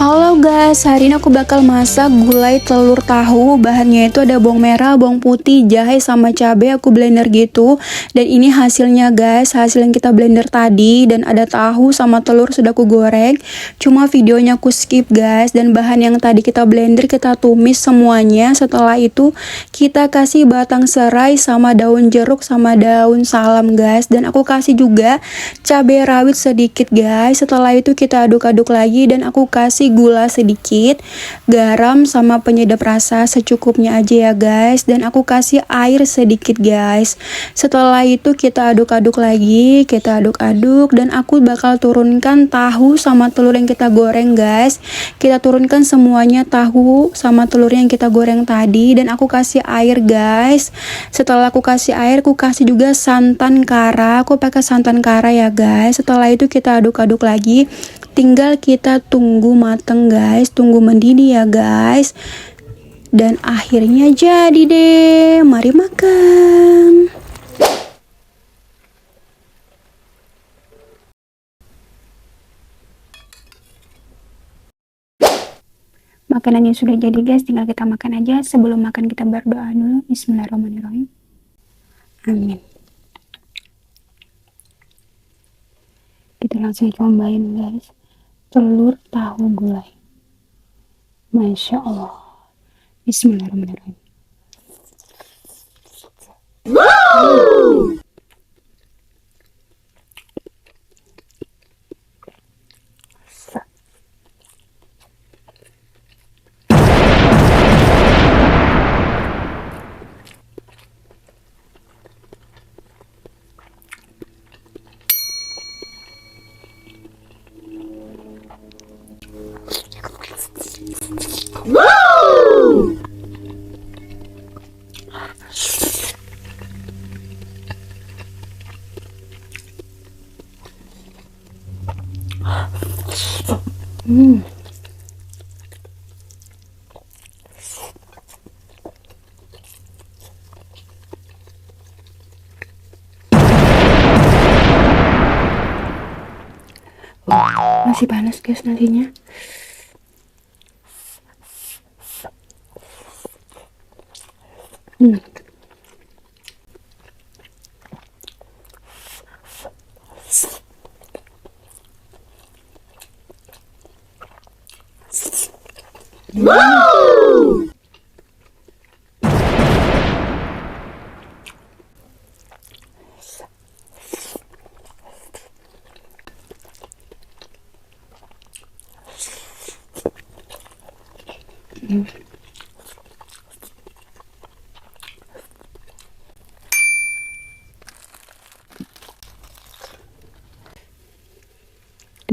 Halo guys, hari ini aku bakal masak gulai telur tahu. Bahannya itu ada bawang merah, bawang putih, jahe, sama cabai. Aku blender gitu. Dan ini hasilnya guys, hasil yang kita blender tadi. Dan ada tahu sama telur sudah aku goreng. Cuma videonya aku skip guys. Dan bahan yang tadi kita blender kita tumis semuanya. Setelah itu kita kasih batang serai sama daun jeruk sama daun salam guys. Dan aku kasih juga cabai rawit sedikit guys. Setelah itu kita aduk-aduk lagi dan aku kasih gula sedikit, garam sama penyedap rasa secukupnya aja ya guys, dan aku kasih air sedikit guys. Setelah itu kita aduk-aduk lagi, kita aduk-aduk dan aku bakal turunkan tahu sama telur yang kita goreng guys. Kita turunkan semuanya tahu sama telur yang kita goreng tadi dan aku kasih air guys. Setelah aku kasih air, aku kasih juga santan kara. Aku pakai santan kara ya guys. Setelah itu kita aduk-aduk lagi. Tinggal kita tunggu mateng guys, tunggu mendidih ya guys. Dan akhirnya jadi deh, mari makan. Makanannya sudah jadi guys, tinggal kita makan aja. Sebelum makan kita berdoa dulu. Bismillahirrahmanirrahim. Amin. Kita langsung cobain guys. Telur tahu gulai. Masya Allah. Bismillahirrahmanirrahim. Masih panas guys nantinya.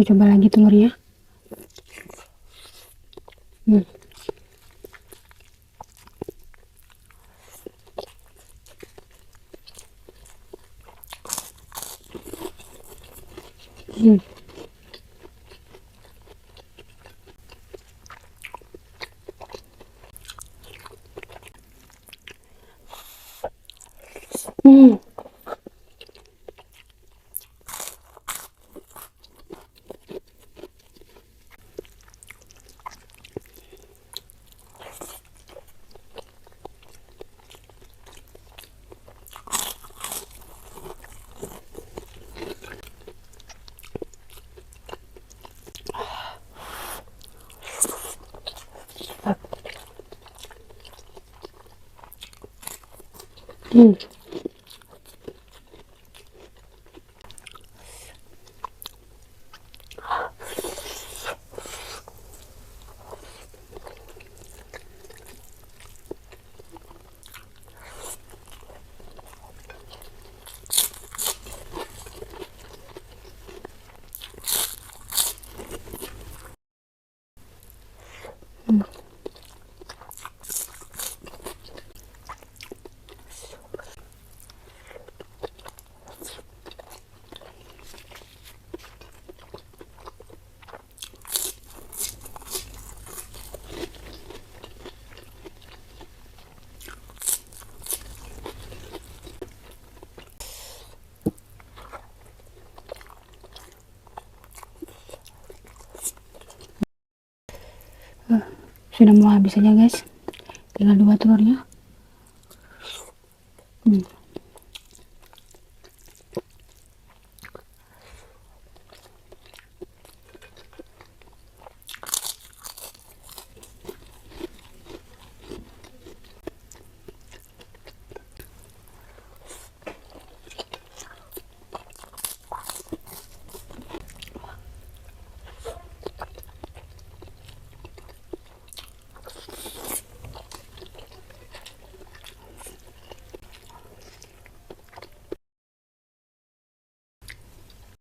Kita coba lagi telurnya. sudah mau habis aja guys, tinggal 2 telurnya.